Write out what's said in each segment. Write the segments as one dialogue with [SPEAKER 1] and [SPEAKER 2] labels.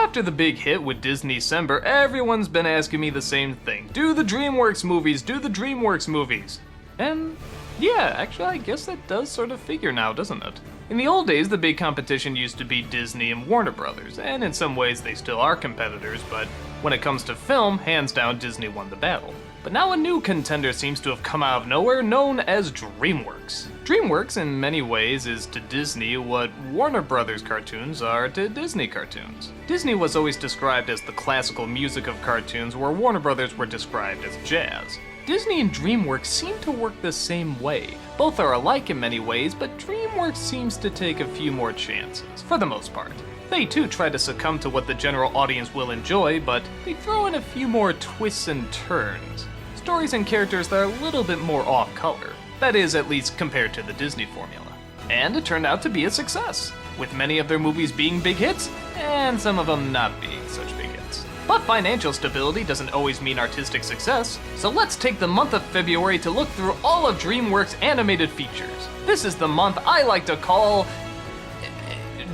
[SPEAKER 1] after the big hit with Disney-cember, everyone's been asking me the same thing. Do the Dreamworks movies, do the Dreamworks movies. And yeah, actually I guess that does sort of figure now, doesn't it? In the old days, the big competition used to be Disney and Warner Brothers, and in some ways they still are competitors, but when it comes to film, hands down Disney won the battle. But now a new contender seems to have come out of nowhere, known as Dreamworks. Dreamworks, in many ways, is to Disney what Warner Brothers cartoons are to Disney cartoons. Disney was always described as the classical music of cartoons, where Warner Brothers were described as jazz. Disney and Dreamworks seem to work the same way. Both are alike in many ways, but Dreamworks seems to take a few more chances, for the most part. They too try to succumb to what the general audience will enjoy, but they throw in a few more twists and turns. Stories and characters that are a little bit more off-color. That is, at least compared to the Disney formula. And it turned out to be a success, with many of their movies being big hits, and some of them not being such big hits. But financial stability doesn't always mean artistic success, so let's take the month of February to look through all of DreamWorks' animated features. This is the month I like to call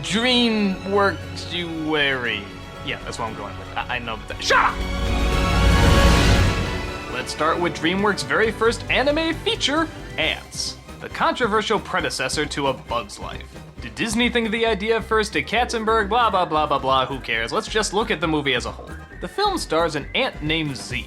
[SPEAKER 1] Dreamworks-uary. Yeah, that's what I'm going with. I know that. Shut up! Let's start with DreamWorks' very first anime feature, Antz, the controversial predecessor to A Bug's Life. Did Disney think of the idea first? Did Katzenberg? Blah blah blah blah blah, who cares? Let's just look at the movie as a whole. The film stars an ant named Z,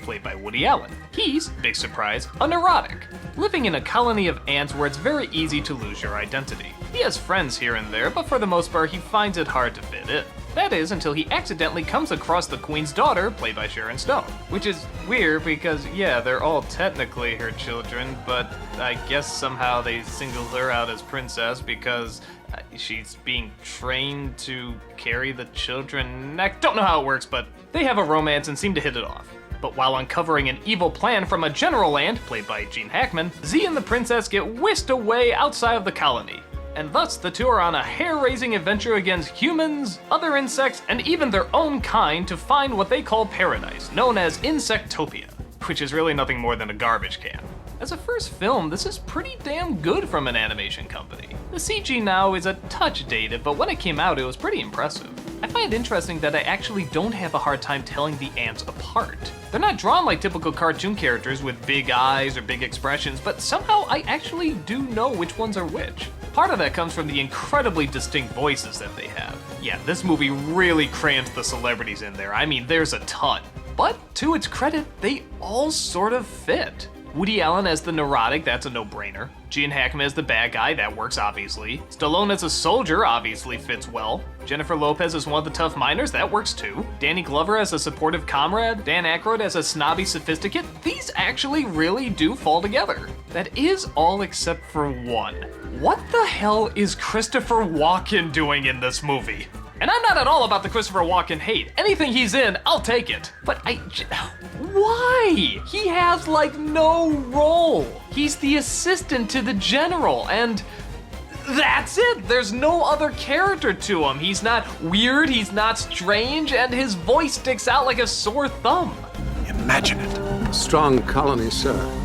[SPEAKER 1] played by Woody Allen. He's, big surprise, a neurotic, living in a colony of ants where it's very easy to lose your identity. He has friends here and there, but for the most part he finds it hard to fit in. That is, until he accidentally comes across the Queen's daughter, played by Sharon Stone. Which is weird because, yeah, they're all technically her children, but I guess somehow they singled her out as princess because she's being trained to carry the children. I don't know how it works, but they have a romance and seem to hit it off. But while uncovering an evil plan from a general ant, played by Gene Hackman, Z and the princess get whisked away outside of the colony. And thus, the two are on a hair-raising adventure against humans, other insects, and even their own kind to find what they call paradise, known as Insectopia, which is really nothing more than a garbage can. As a first film, this is pretty damn good from an animation company. The CG now is a touch dated, but when it came out, it was pretty impressive. I find it interesting that I actually don't have a hard time telling the ants apart. They're not drawn like typical cartoon characters with big eyes or big expressions, but somehow I actually do know which ones are which. Part of that comes from the incredibly distinct voices that they have. Yeah, this movie really crams the celebrities in there. I mean, there's a ton. But to its credit, they all sort of fit. Woody Allen as the neurotic, that's a no-brainer. Gene Hackman as the bad guy, that works obviously. Stallone as a soldier obviously fits well. Jennifer Lopez as one of the tough miners, that works too. Danny Glover as a supportive comrade. Dan Aykroyd as a snobby sophisticate. These actually really do fall together. That is all except for one. What the hell is Christopher Walken doing in this movie? And I'm not at all about the Christopher Walken hate. Anything he's in, I'll take it. But why? He has like no role. He's the assistant to the general, and that's it. There's no other character to him. He's not weird, he's not strange, and his voice sticks out like a sore thumb.
[SPEAKER 2] Imagine it.
[SPEAKER 3] A strong colony, sir.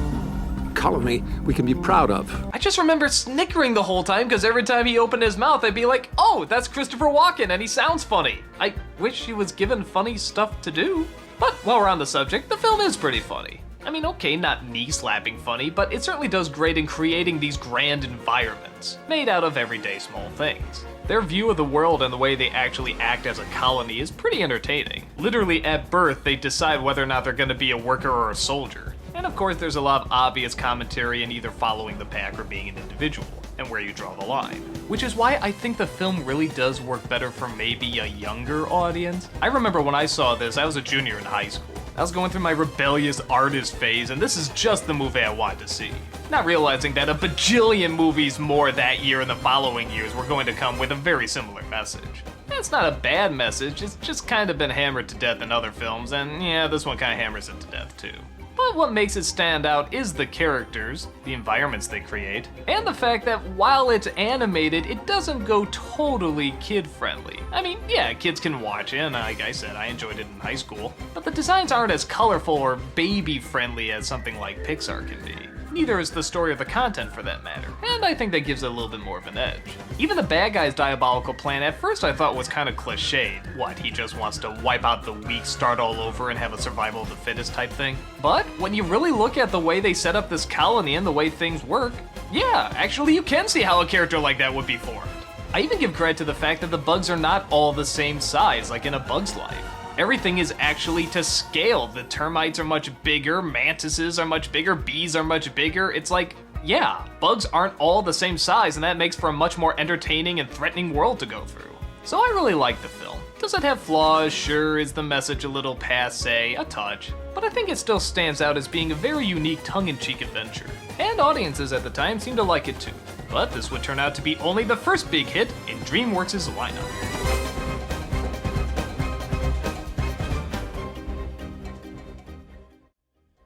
[SPEAKER 3] Colony we can be proud of.
[SPEAKER 1] I just remember snickering the whole time because every time he opened his mouth, I'd be like, oh, that's Christopher Walken and he sounds funny. I wish he was given funny stuff to do. But while we're on the subject, the film is pretty funny. I mean, okay, not knee-slapping funny, but it certainly does great in creating these grand environments, made out of everyday small things. Their view of the world and the way they actually act as a colony is pretty entertaining. Literally, at birth, they decide whether or not they're gonna be a worker or a soldier. And of course, there's a lot of obvious commentary in either following the pack or being an individual, and where you draw the line. Which is why I think the film really does work better for maybe a younger audience. I remember when I saw this, I was a junior in high school. I was going through my rebellious artist phase, and this is just the movie I wanted to see. Not realizing that a bajillion movies more that year and the following years were going to come with a very similar message. It's not a bad message, it's just kind of been hammered to death in other films, and yeah, this one kind of hammers it to death too. But what makes it stand out is the characters, the environments they create, and the fact that while it's animated, it doesn't go totally kid-friendly. I mean, yeah, kids can watch it, and like I said, I enjoyed it in high school, but the designs aren't as colorful or baby-friendly as something like Pixar can be. Neither is the story or the content for that matter, and I think that gives it a little bit more of an edge. Even the bad guy's diabolical plan at first I thought was kind of cliched. What, he just wants to wipe out the weak, start all over, and have a survival of the fittest type thing? But when you really look at the way they set up this colony and the way things work, yeah, actually you can see how a character like that would be formed. I even give credit to the fact that the bugs are not all the same size like in A Bug's Life. Everything is actually to scale. The termites are much bigger, mantises are much bigger, bees are much bigger. It's like, yeah, bugs aren't all the same size, and that makes for a much more entertaining and threatening world to go through. So I really like the film. Does it have flaws? Sure. Is the message a little passé? A touch. But I think it still stands out as being a very unique tongue-in-cheek adventure. And audiences at the time seemed to like it too. But this would turn out to be only the first big hit in DreamWorks' lineup.